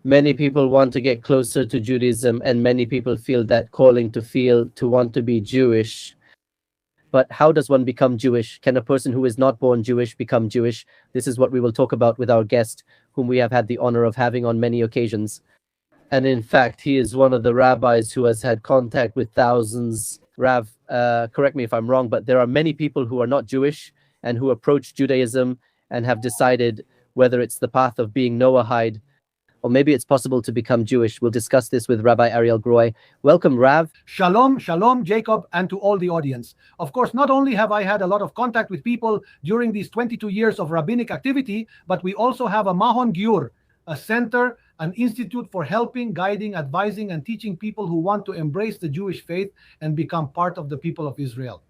Many people want to get closer to Judaism, and many people feel that calling to want to be Jewish. But how does one become Jewish? Can a person who is not born Jewish become Jewish? This is what we will talk about with our guest, whom we have had the honor of having on many occasions. And in fact, he is one of the rabbis who has had contact with thousands. Rav, correct me if I'm wrong, but there are many people who are not Jewish and who approach Judaism and have decided whether it's the path of being Noahide or maybe it's possible to become Jewish. We'll discuss this with Rabbi Ariel Groy. Welcome, Rav. Shalom, shalom, Jacob, and to all the audience. Of course, not only have I had a lot of contact with people during these 22 years of rabbinic activity, but we also have a Mahon Giur, a center, an institute for helping, guiding, advising, and teaching people who want to embrace the Jewish faith and become part of the people of Israel.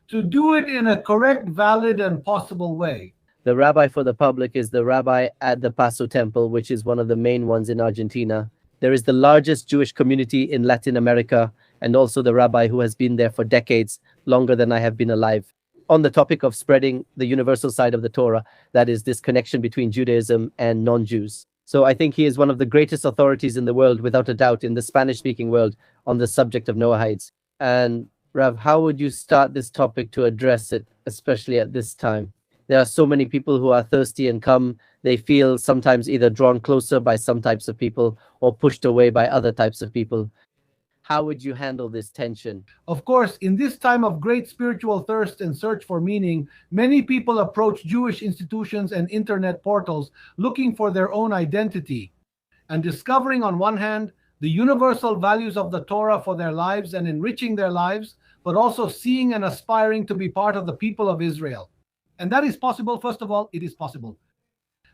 To do it in a correct, valid, and possible way. The rabbi for the public is the rabbi at the Paso Temple, which is one of the main ones in Argentina. There is the largest Jewish community in Latin America, and also the rabbi who has been there for decades, longer than I have been alive. On the topic of spreading the universal side of the Torah, that is this connection between Judaism and non-Jews. So I think he is one of the greatest authorities in the world, without a doubt, in the Spanish-speaking world on the subject of Noahides. And Rav, how would you start this topic to address it, especially at this time? There are so many people who are thirsty and come. They feel sometimes either drawn closer by some types of people or pushed away by other types of people. How would you handle this tension? Of course, in this time of great spiritual thirst and search for meaning, many people approach Jewish institutions and internet portals looking for their own identity and discovering, on one hand, the universal values of the Torah for their lives and enriching their lives, but also seeing and aspiring to be part of the people of Israel. And that is possible. First of all, it is possible.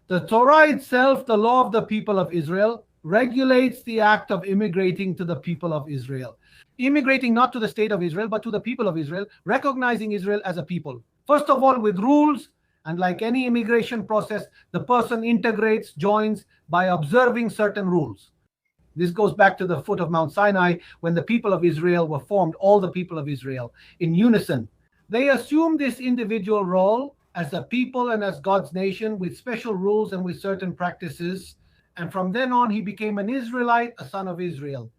The Torah itself, the law of the people of Israel, regulates the act of immigrating to the people of Israel. Immigrating not to the state of Israel, but to the people of Israel, recognizing Israel as a people. First of all, with rules, and like any immigration process, the person integrates, joins by observing certain rules. This goes back to the foot of Mount Sinai when the people of Israel were formed, all the people of Israel, in unison. They assume this individual role as a people and as God's nation with special rules and with certain practices. And from then on, he became an Israelite, a son of Israel.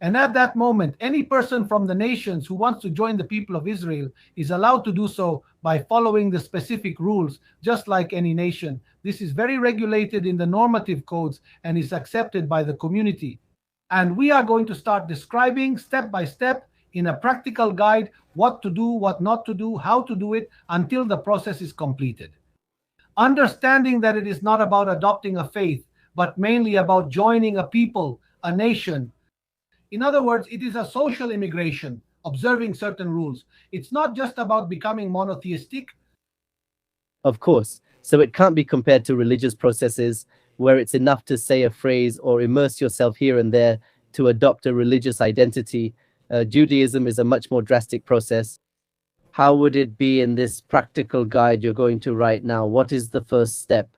And at that moment, any person from the nations who wants to join the people of Israel is allowed to do so by following the specific rules, just like any nation. This is very regulated in the normative codes and is accepted by the community. And we are going to start describing step by step in a practical guide what to do, what not to do, how to do it until the process is completed. Understanding that it is not about adopting a faith, but mainly about joining a people, a nation. In other words, it is a social immigration, observing certain rules. It's not just about becoming monotheistic. Of course. So it can't be compared to religious processes where it's enough to say a phrase or immerse yourself here and there to adopt a religious identity. Judaism is a much more drastic process. How would it be in this practical guide you're going to write now? What is the first step?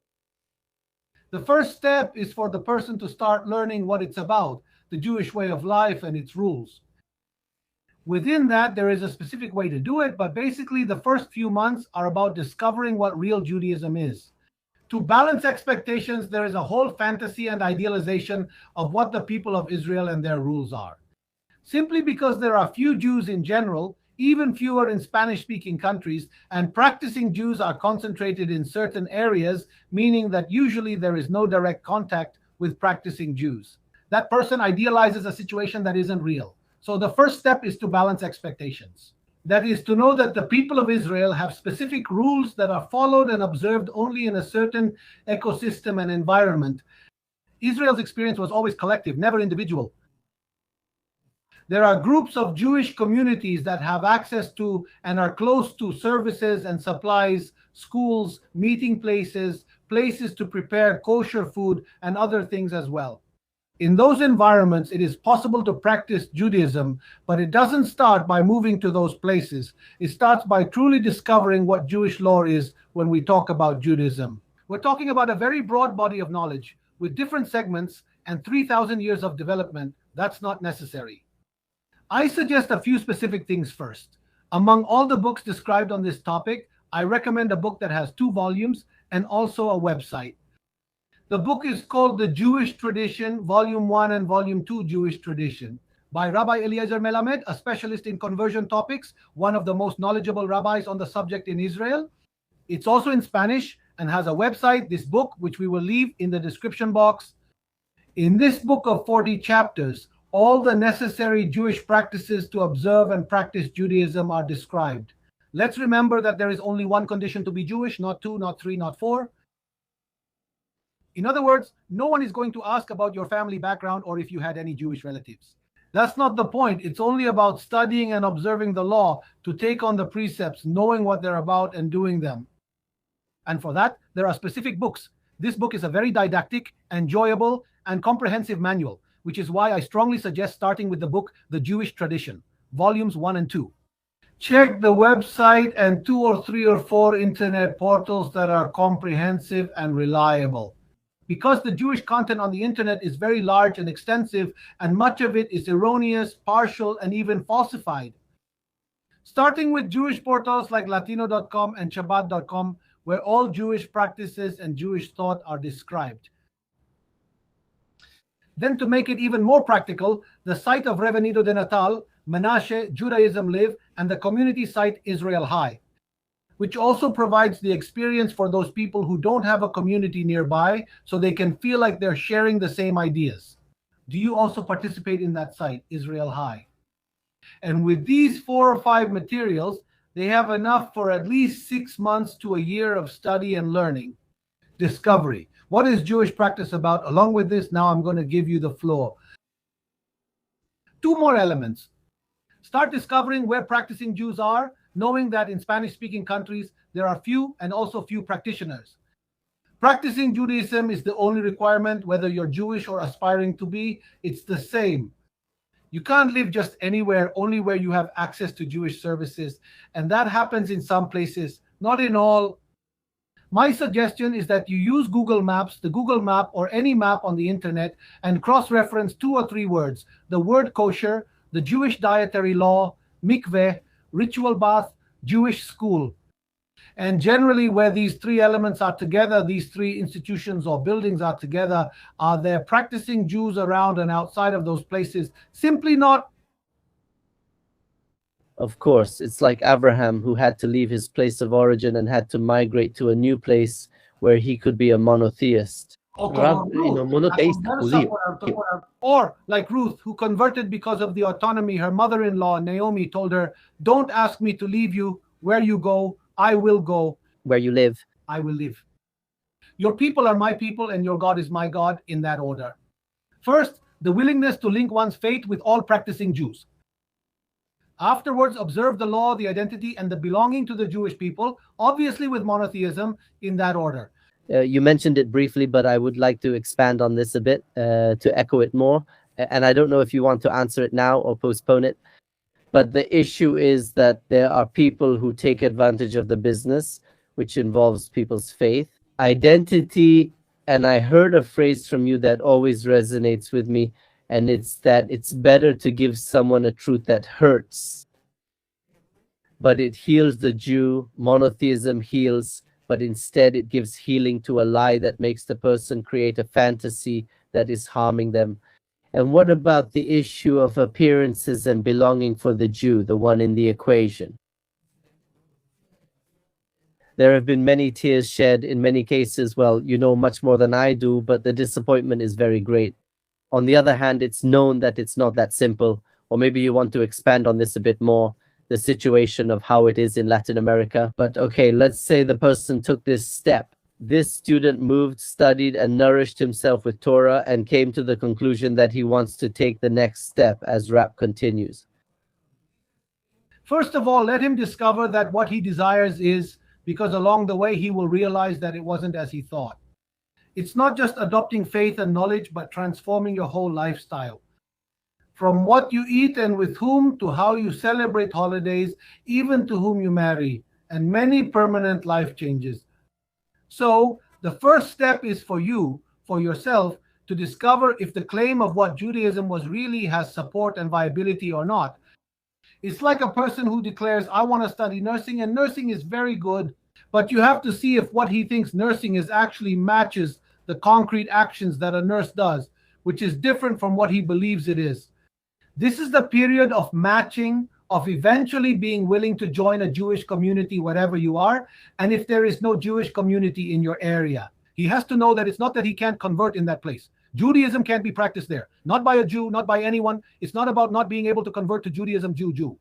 The first step is for the person to start learning what it's about, the Jewish way of life and its rules. Within that, there is a specific way to do it, but basically the first few months are about discovering what real Judaism is. To balance expectations, there is a whole fantasy and idealization of what the people of Israel and their rules are. Simply because there are few Jews in general, even fewer in Spanish-speaking countries, and practicing Jews are concentrated in certain areas, meaning that usually there is no direct contact with practicing Jews. That person idealizes a situation that isn't real. So the first step is to balance expectations. That is to know that the people of Israel have specific rules that are followed and observed only in a certain ecosystem and environment. Israel's experience was always collective, never individual. There are groups of Jewish communities that have access to and are close to services and supplies, schools, meeting places, places to prepare kosher food, and other things as well. In those environments, it is possible to practice Judaism, but it doesn't start by moving to those places. It starts by truly discovering what Jewish law is when we talk about Judaism. We're talking about a very broad body of knowledge with different segments and 3,000 years of development. That's not necessary. I suggest a few specific things first. Among all the books described on this topic, I recommend a book that has 2 volumes and also a website. The book is called The Jewish Tradition, Volume 1 and Volume 2, Jewish Tradition, by Rabbi Eliezer Melamed, a specialist in conversion topics, one of the most knowledgeable rabbis on the subject in Israel. It's also in Spanish and has a website, this book, which we will leave in the description box. In this book of 40 chapters, all the necessary Jewish practices to observe and practice Judaism are described. Let's remember that there is only one condition to be Jewish, not two, not three, not four. In other words, no one is going to ask about your family background or if you had any Jewish relatives. That's not the point. It's only about studying and observing the law to take on the precepts, knowing what they're about and doing them. And for that, there are specific books. This book is a very didactic, enjoyable, and comprehensive manual, which is why I strongly suggest starting with the book, The Jewish Tradition, Volumes 1 and 2. Check the website and 2 or 3 or 4 internet portals that are comprehensive and reliable. Because the Jewish content on the internet is very large and extensive, and much of it is erroneous, partial, and even falsified. Starting with Jewish portals like Latino.com and Shabbat.com, where all Jewish practices and Jewish thought are described. Then, to make it even more practical, the site of Revenido de Natal, Menashe, Judaism Live, and the community site Israel High, which also provides the experience for those people who don't have a community nearby, so they can feel like they're sharing the same ideas. Do you also participate in that site, Israel High? And with these 4 or 5 materials, they have enough for at least 6 months to a year of study and learning. Discovery. What is Jewish practice about? Along with this, now I'm going to give you the floor. 2 more elements. Start discovering where practicing Jews are, knowing that in Spanish-speaking countries, there are few and also few practitioners. Practicing Judaism is the only requirement, whether you're Jewish or aspiring to be, it's the same. You can't live just anywhere, only where you have access to Jewish services, and that happens in some places, not in all. My suggestion is that you use Google Maps, the Google map, or any map on the internet, and cross-reference 2 or 3 words, the word kosher, the Jewish dietary law, mikveh, ritual bath, Jewish school. And generally where these 3 elements are together, these 3 institutions or buildings are together, are there practicing Jews around and outside of those places? Simply not. Of course, it's like Abraham, who had to leave his place of origin and had to migrate to a new place where he could be a monotheist. Monotheist. Or like Ruth, who converted because of the autonomy. Her mother-in-law, Naomi, told her, "Don't ask me to leave you. Where you go, I will go. Where you live, I will live." Your people are my people and your God is my God, in that order. First, the willingness to link one's faith with all practicing Jews. Afterwards, observe the law, the identity, and the belonging to the Jewish people, obviously with monotheism, in that order. You mentioned it briefly, but I would like to expand on this a bit, to echo it more. And I don't know if you want to answer it now or postpone it. But the issue is that there are people who take advantage of the business, which involves people's faith, identity. And I heard a phrase from you that always resonates with me, and it's that it's better to give someone a truth that hurts, but it heals the Jew. Monotheism heals, but instead it gives healing to a lie that makes the person create a fantasy that is harming them. And what about the issue of appearances and belonging for the Jew, the one in the equation? There have been many tears shed in many cases. Well, you know much more than I do, but the disappointment is very great. On the other hand, it's known that it's not that simple, or maybe you want to expand on this a bit more, the situation of how it is in Latin America. But okay, let's say the person took this step. This student moved, studied, and nourished himself with Torah and came to the conclusion that he wants to take the next step, as Rap continues. First of all, let him discover that what he desires is, because along the way he will realize that it wasn't as he thought. It's not just adopting faith and knowledge, but transforming your whole lifestyle. From what you eat and with whom, to how you celebrate holidays, even to whom you marry, and many permanent life changes. So, the first step is for you, for yourself, to discover if the claim of what Judaism was really has support and viability or not. It's like a person who declares, "I want to study nursing," and nursing is very good, but you have to see if what he thinks nursing is actually matches the concrete actions that a nurse does, which is different from what he believes it is. This is the period of matching, of eventually being willing to join a Jewish community wherever you are, and if there is no Jewish community in your area. He has to know that it's not that he can't convert in that place. Judaism can't be practiced there. Not by a Jew, not by anyone. It's not about not being able to convert to Judaism, Jew.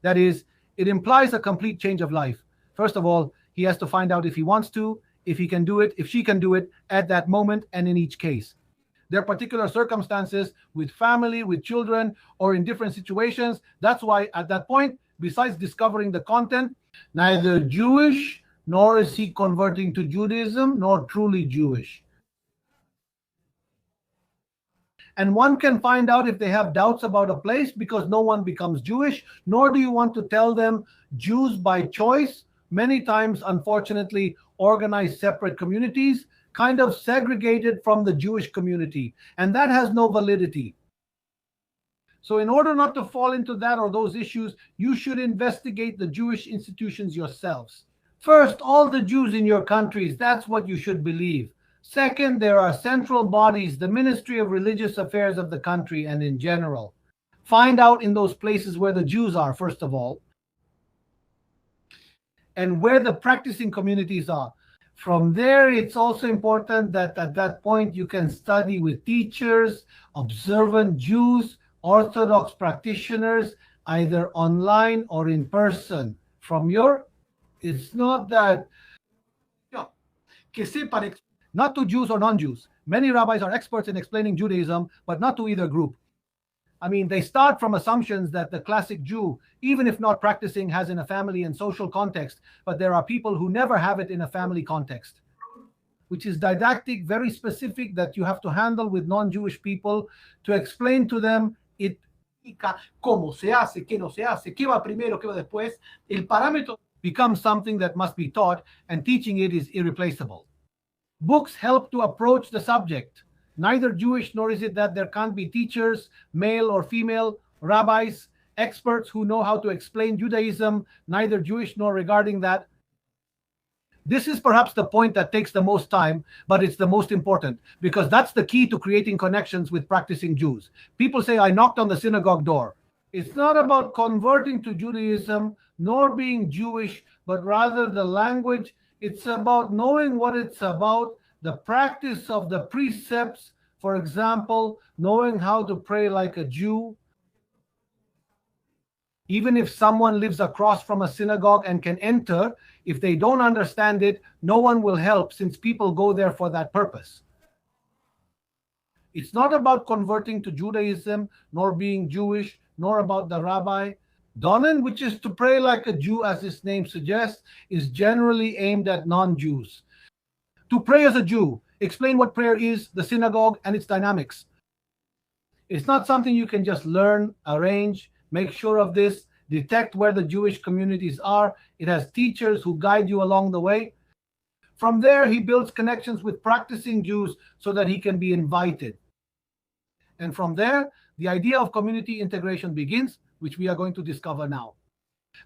That is, it implies a complete change of life. First of all, he has to find out if he wants to, if he can do it, if she can do it at that moment and in each case. There are particular circumstances with family, with children, or in different situations. That's why at that point, besides discovering the content, neither Jewish, nor is he converting to Judaism, nor truly Jewish. And one can find out if they have doubts about a place because no one becomes Jewish, nor do you want to tell them Jews by choice, many times, unfortunately, organize separate communities, kind of segregated from the Jewish community. And that has no validity. So in order not to fall into that or those issues, you should investigate the Jewish institutions yourselves. First, all the Jews in your countries, that's what you should believe. Second, there are central bodies, the Ministry of Religious Affairs of the country and in general. Find out in those places where the Jews are, first of all, and where the practicing communities are. From there, it's also important that at that point you can study with teachers, observant Jews, Orthodox practitioners, either online or in person. It's not that, not to Jews or non-Jews. Many rabbis are experts in explaining Judaism, but not to either group. I mean, they start from assumptions that the classic Jew, even if not practicing, has in a family and social context, but there are people who never have it in a family context, which is didactic, very specific, that you have to handle with non-Jewish people to explain to them it cómo se hace, qué no se hace, qué va primero, qué va después. El parámetro becomes something that must be taught, and teaching it is irreplaceable. Books help to approach the subject. Neither Jewish nor is it that there can't be teachers, male or female, rabbis, experts who know how to explain Judaism, neither Jewish nor regarding that. This is perhaps the point that takes the most time, but it's the most important, because that's the key to creating connections with practicing Jews. People say, I knocked on the synagogue door. It's not about converting to Judaism, nor being Jewish, but rather the language. It's about knowing what it's about, the practice of the precepts, for example, knowing how to pray like a Jew. Even if someone lives across from a synagogue and can enter, if they don't understand it, no one will help, since people go there for that purpose. It's not about converting to Judaism, nor being Jewish, nor about the rabbi. Donen, which is to pray like a Jew, as its name suggests, is generally aimed at non-Jews. To pray as a Jew, explain what prayer is, the synagogue, and its dynamics. It's not something you can just learn, arrange, make sure of this, detect where the Jewish communities are. It has teachers who guide you along the way. From there, he builds connections with practicing Jews so that he can be invited. And from there, the idea of community integration begins, which we are going to discover now.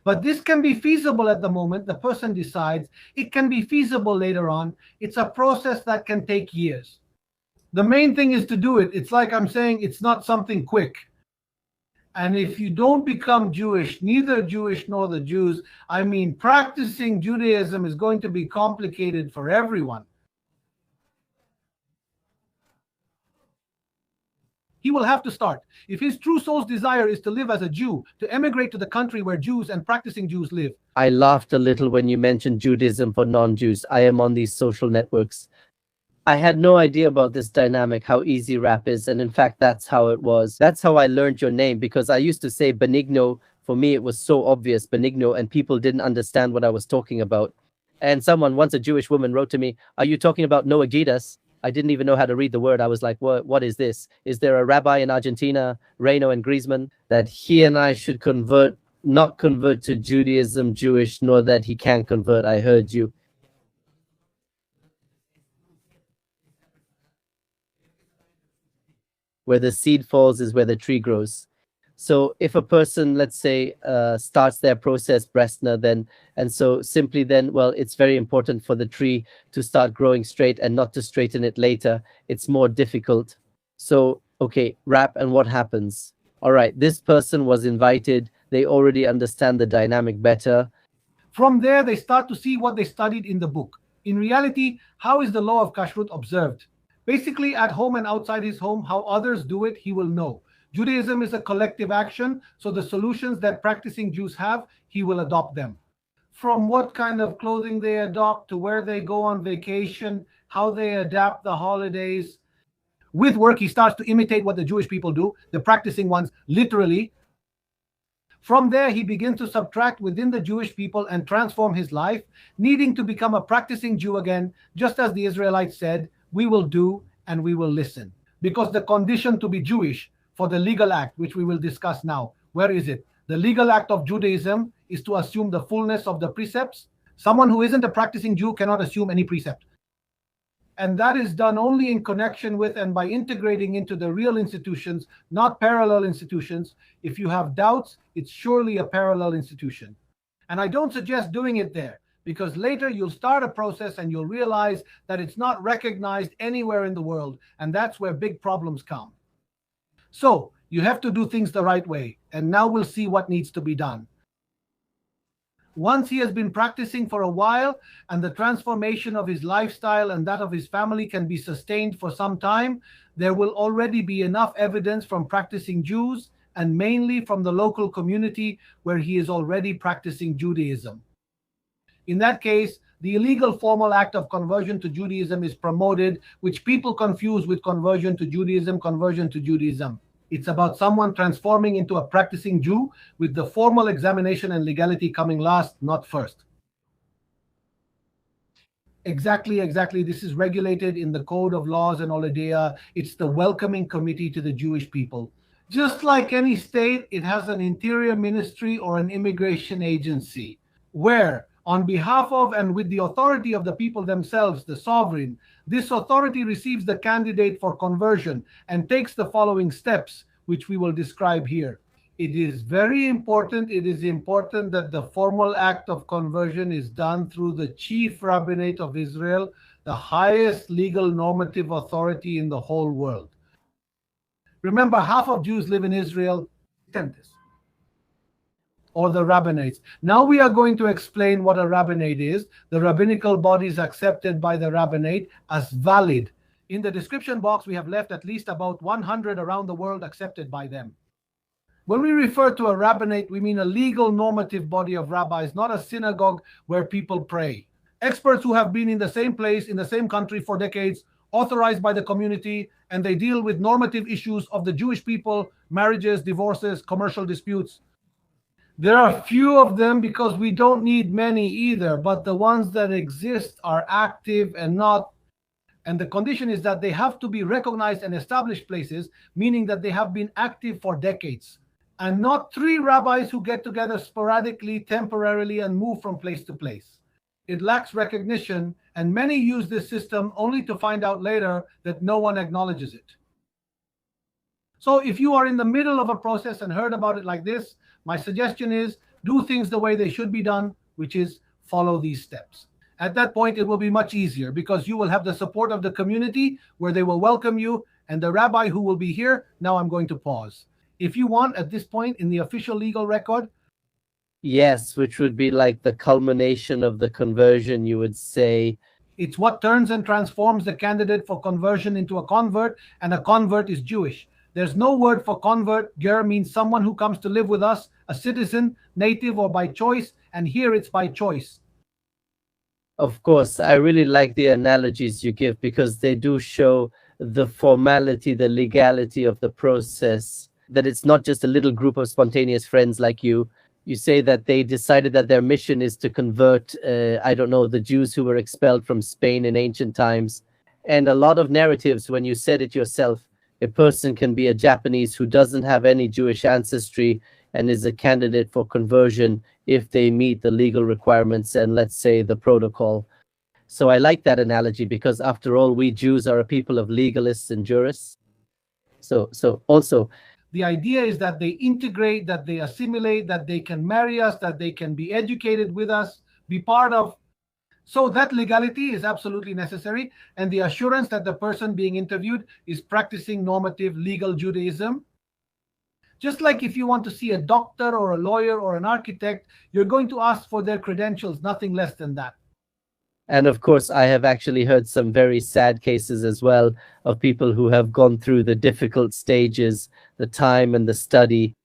But this can be feasible at the moment. The person decides. It can be feasible later on. It's a process that can take years. The main thing is to do it. It's like I'm saying, it's not something quick. And if you don't become Jewish, neither Jewish nor the Jews, I mean, practicing Judaism is going to be complicated for everyone. He will have to start. If his true soul's desire is to live as a Jew, to emigrate to the country where Jews and practicing Jews live. I laughed a little when you mentioned Judaism for non-Jews. I am on these social networks. I had no idea about this dynamic, how easy rap is. And in fact, that's how it was. That's how I learned your name, because I used to say Benigno. For me, it was so obvious, Benigno, and people didn't understand what I was talking about. And someone, once a Jewish woman, wrote to me, are you talking about Noah Gidas? I didn't even know how to read the word. I was like, what is this? Is there a rabbi in Argentina, Reino and Griezmann, that he and I should not convert to Judaism, Jewish, nor that he can convert? I heard you. Where the seed falls is where the tree grows. So if a person, let's say, starts their process, Bresner, then, and so simply then, well, it's very important for the tree to start growing straight and not to straighten it later. It's more difficult. So, okay, wrap, and what happens? All right, this person was invited. They already understand the dynamic better. From there, they start to see what they studied in the book. In reality, how is the law of kashrut observed? Basically, at home and outside his home, how others do it, he will know. Judaism is a collective action, so the solutions that practicing Jews have, he will adopt them. From what kind of clothing they adopt to where they go on vacation, how they adapt the holidays. With work, he starts to imitate what the Jewish people do, the practicing ones, literally. From there, he begins to subtract within the Jewish people and transform his life, needing to become a practicing Jew again, just as the Israelites said, we will do and we will listen. Because the condition to be Jewish for the legal act, which we will discuss now, where is it? The legal act of Judaism is to assume the fullness of the precepts. Someone who isn't a practicing Jew cannot assume any precept. And that is done only in connection with and by integrating into the real institutions, not parallel institutions. If you have doubts, it's surely a parallel institution. And I don't suggest doing it there, because later you'll start a process and you'll realize that it's not recognized anywhere in the world, and that's where big problems come. So you have to do things the right way, and now we'll see what needs to be done. Once he has been practicing for a while and the transformation of his lifestyle and that of his family can be sustained for some time, there will already be enough evidence from practicing Jews and mainly from the local community where he is already practicing Judaism. In that case, the illegal formal act of conversion to Judaism is promoted, which people confuse with conversion to Judaism, conversion to Judaism. It's about someone transforming into a practicing Jew, with the formal examination and legality coming last, not first. Exactly. This is regulated in the Code of Laws and Oledea. It's the welcoming committee to the Jewish people. Just like any state, it has an interior ministry or an immigration agency, where, on behalf of and with the authority of the people themselves, the sovereign, this authority receives the candidate for conversion and takes the following steps, which we will describe here. It is very important. It is important that the formal act of conversion is done through the chief rabbinate of Israel, the highest legal normative authority in the whole world. Remember, half of Jews live in Israel, or the rabbinates. Now we are going to explain what a rabbinate is, the rabbinical bodies accepted by the rabbinate as valid. In the description box, we have left at least about 100 around the world accepted by them. When we refer to a rabbinate, we mean a legal normative body of rabbis, not a synagogue where people pray. Experts who have been in the same place, in the same country for decades, authorized by the community, and they deal with normative issues of the Jewish people, marriages, divorces, commercial disputes. There are few of them because we don't need many either, but the ones that exist are active and the condition is that they have to be recognized and established places, meaning that they have been active for decades, and not three rabbis who get together sporadically, temporarily, and move from place to place. It lacks recognition, and many use this system only to find out later that no one acknowledges it. So if you are in the middle of a process and heard about it like this, my suggestion is do things the way they should be done, which is follow these steps. At that point, it will be much easier because you will have the support of the community where they will welcome you and the rabbi who will be here. Now I'm going to pause. If you want, at this point in the official legal record. Yes, which would be like the culmination of the conversion, you would say. It's what turns and transforms the candidate for conversion into a convert, and a convert is Jewish. There's no word for convert. Ger means someone who comes to live with us, a citizen, native or by choice, and here it's by choice. Of course, I really like the analogies you give because they do show the formality, the legality of the process, that it's not just a little group of spontaneous friends like you. You say that they decided that their mission is to convert, the Jews who were expelled from Spain in ancient times. And a lot of narratives, when you said it yourself, a person can be a Japanese who doesn't have any Jewish ancestry and is a candidate for conversion if they meet the legal requirements and, let's say, the protocol. So I like that analogy because, after all, we Jews are a people of legalists and jurists. So also, The idea is that they integrate, that they assimilate, that they can marry us, that they can be educated with us, be part of. So that legality is absolutely necessary, and the assurance that the person being interviewed is practicing normative legal Judaism. Just like if you want to see a doctor or a lawyer or an architect, you're going to ask for their credentials, nothing less than that. And of course, I have actually heard some very sad cases as well of people who have gone through the difficult stages, the time and the study,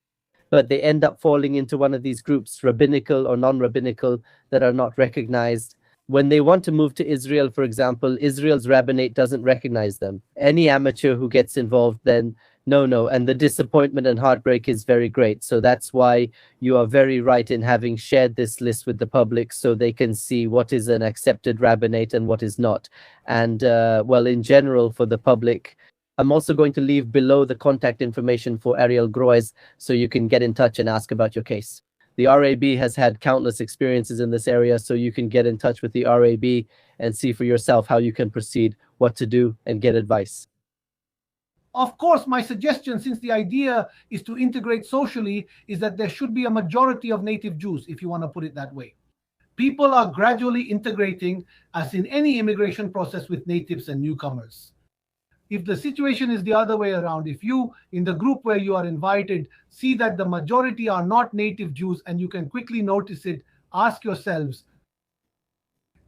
but they end up falling into one of these groups, rabbinical or non-rabbinical, that are not recognized. When they want to move to Israel, for example, Israel's rabbinate doesn't recognize them. Any amateur who gets involved, then no. And the disappointment and heartbreak is very great. So that's why you are very right in having shared this list with the public so they can see what is an accepted rabbinate and what is not. And well, in general, for the public, I'm also going to leave below the contact information for Ariel Groys so you can get in touch and ask about your case. The RAB has had countless experiences in this area, so you can get in touch with the RAB and see for yourself how you can proceed, what to do, and get advice. Of course, my suggestion, since the idea is to integrate socially, is that there should be a majority of native Jews, if you want to put it that way. People are gradually integrating, as in any immigration process, with natives and newcomers. If the situation is the other way around, if you, in the group where you are invited, see that the majority are not native Jews and you can quickly notice it, ask yourselves,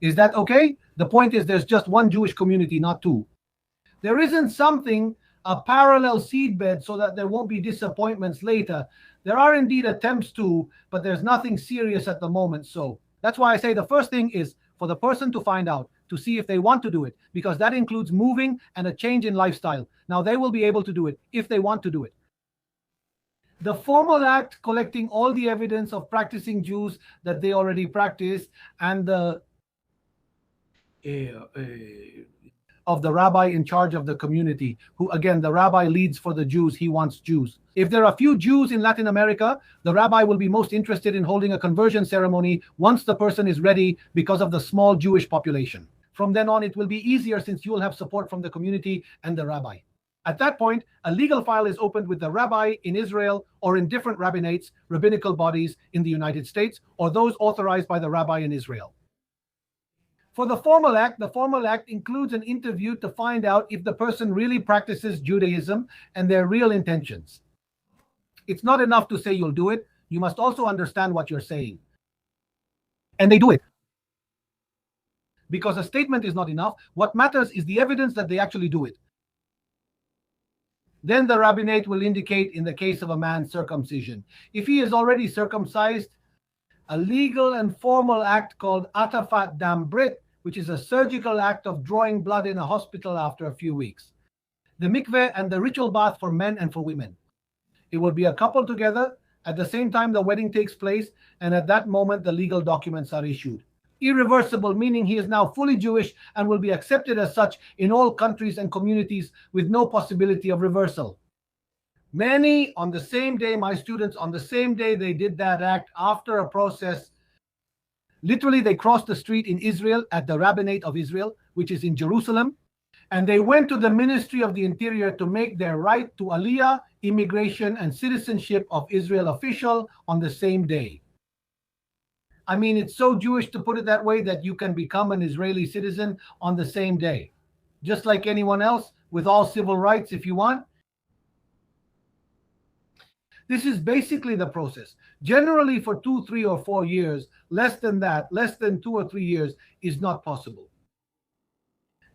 is that okay? The point is there's just one Jewish community, not two. There isn't something, a parallel seedbed, so that there won't be disappointments later. There are indeed attempts to, but there's nothing serious at the moment. So that's why I say the first thing is for the person to find out, to see if they want to do it, because that includes moving and a change in lifestyle. Now they will be able to do it if they want to do it. The formal act collecting all the evidence of practicing Jews that they already practice, and the of the rabbi in charge of the community, who again, the rabbi leads for the Jews, he wants Jews. If there are few Jews in Latin America, the rabbi will be most interested in holding a conversion ceremony once the person is ready because of the small Jewish population. From then on, it will be easier since you will have support from the community and the rabbi. At that point, a legal file is opened with the rabbi in Israel or in different rabbinates, rabbinical bodies in the United States, or those authorized by the rabbi in Israel. For the formal act includes an interview to find out if the person really practices Judaism and their real intentions. It's not enough to say you'll do it. You must also understand what you're saying. And they do it. Because a statement is not enough. What matters is the evidence that they actually do it. Then the rabbinate will indicate in the case of a man's circumcision. If he is already circumcised, a legal and formal act called Atafat Dam Brit, which is a surgical act of drawing blood in a hospital after a few weeks. The mikveh and the ritual bath for men and for women. It will be a couple together. At the same time, the wedding takes place, and at that moment, the legal documents are issued. Irreversible, meaning he is now fully Jewish and will be accepted as such in all countries and communities with no possibility of reversal. Many on the same day, my students, on the same day they did that act, after a process, literally they crossed the street in Israel at the Rabbinate of Israel, which is in Jerusalem, and they went to the Ministry of the Interior to make their right to Aliyah, immigration, and citizenship of Israel official on the same day. I mean, it's so Jewish to put it that way that you can become an Israeli citizen on the same day, just like anyone else, with all civil rights if you want. This is basically the process. Generally for 2, 3, or 4 years, less than that, less than 2 or 3 years is not possible.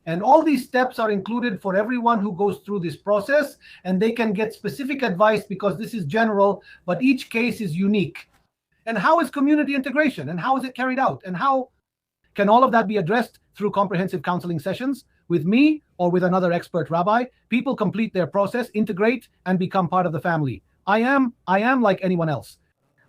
And all these steps are included for everyone who goes through this process, and they can get specific advice because this is general, but each case is unique. And how is community integration? And how is it carried out? And how can all of that be addressed through comprehensive counseling sessions with me or with another expert rabbi? People complete their process, integrate, and become part of the family. I am like anyone else.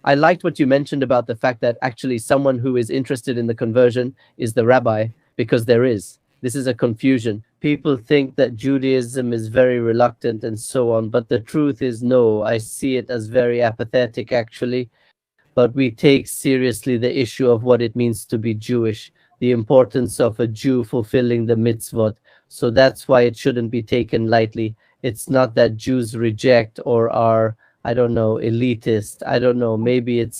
I liked what you mentioned about the fact that actually someone who is interested in the conversion is the rabbi, because there is. This is a confusion. People think that Judaism is very reluctant and so on, but the truth is no. I see it as very apathetic actually. But we take seriously the issue of what it means to be Jewish, the importance of a Jew fulfilling the mitzvot. So that's why it shouldn't be taken lightly. it's not that Jews reject or are, I don't know, elitist. I don't know. Maybe it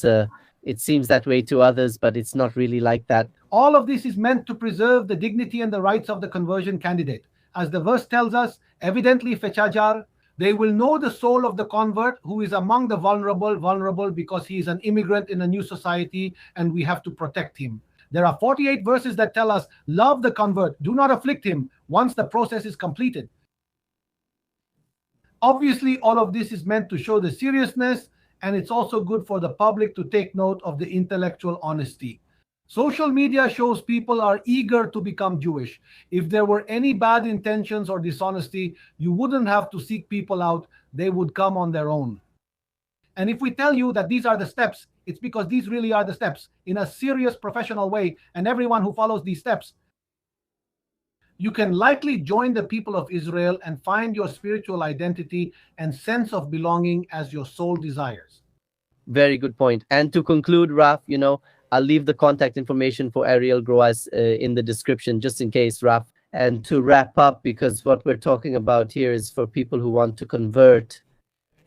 seems that way to others, but it's not really like that. All of this is meant to preserve the dignity and the rights of the conversion candidate. As the verse tells us, evidently fechajar, they will know the soul of the convert who is among the vulnerable because he is an immigrant in a new society and we have to protect him. There are 48 verses that tell us, love the convert, do not afflict him once the process is completed. Obviously, all of this is meant to show the seriousness, and it's also good for the public to take note of the intellectual honesty. Social media shows people are eager to become Jewish. If there were any bad intentions or dishonesty, you wouldn't have to seek people out. They would come on their own. And if we tell you that these are the steps, it's because these really are the steps in a serious professional way. And everyone who follows these steps, you can likely join the people of Israel and find your spiritual identity and sense of belonging as your soul desires. Very good point. And to conclude, Raf, I'll leave the contact information for Ariel Groas in the description, just in case, Raf. And to wrap up, because what we're talking about here is for people who want to convert.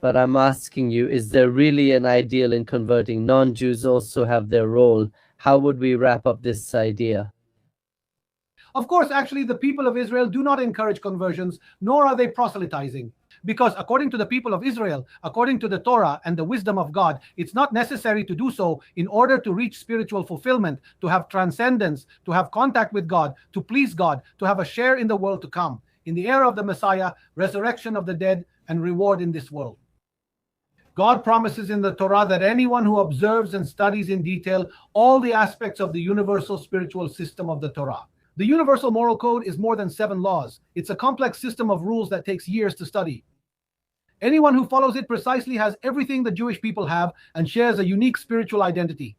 But I'm asking you, is there really an ideal in converting? Non-Jews also have their role. How would we wrap up this idea? Of course, actually, the people of Israel do not encourage conversions, nor are they proselytizing. Because according to the people of Israel, according to the Torah and the wisdom of God, it's not necessary to do so in order to reach spiritual fulfillment, to have transcendence, to have contact with God, to please God, to have a share in the world to come, in the era of the Messiah, resurrection of the dead, and reward in this world. God promises in the Torah that anyone who observes and studies in detail all the aspects of the universal spiritual system of the Torah. The universal moral code is more than 7 laws. It's a complex system of rules that takes years to study. Anyone who follows it precisely has everything the Jewish people have and shares a unique spiritual identity.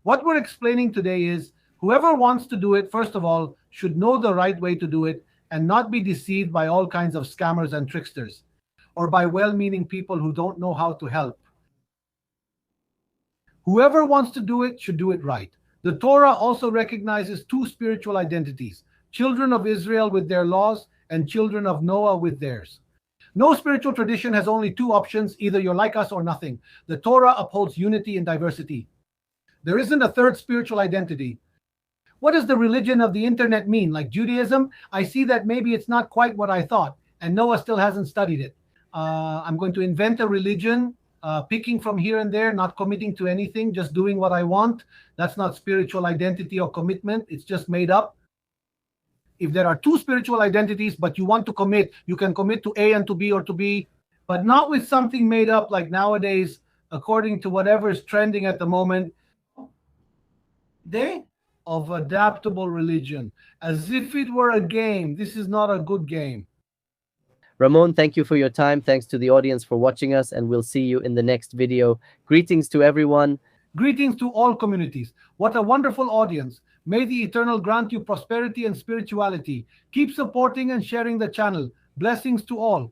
What we're explaining today is whoever wants to do it, first of all, should know the right way to do it and not be deceived by all kinds of scammers and tricksters, or by well-meaning people who don't know how to help. Whoever wants to do it should do it right. The Torah also recognizes 2 spiritual identities, children of Israel with their laws and children of Noah with theirs. No spiritual tradition has only 2 options, either you're like us or nothing. The Torah upholds unity and diversity. There isn't a 3rd spiritual identity. What does the religion of the internet mean? Like Judaism? I see that maybe it's not quite what I thought, and Noah still hasn't studied it. I'm going to invent a religion, picking from here and there, not committing to anything, just doing what I want. That's not spiritual identity or commitment. It's just made up. If there are 2 spiritual identities, but you want to commit, you can commit to A and to B or to B, but not with something made up like nowadays, according to whatever is trending at the moment. Day of adaptable religion, as if it were a game. This is not a good game. Ramon, thank you for your time. Thanks to the audience for watching us, and we'll see you in the next video. Greetings to everyone. Greetings to all communities. What a wonderful audience. May the Eternal grant you prosperity and spirituality. Keep supporting and sharing the channel. Blessings to all.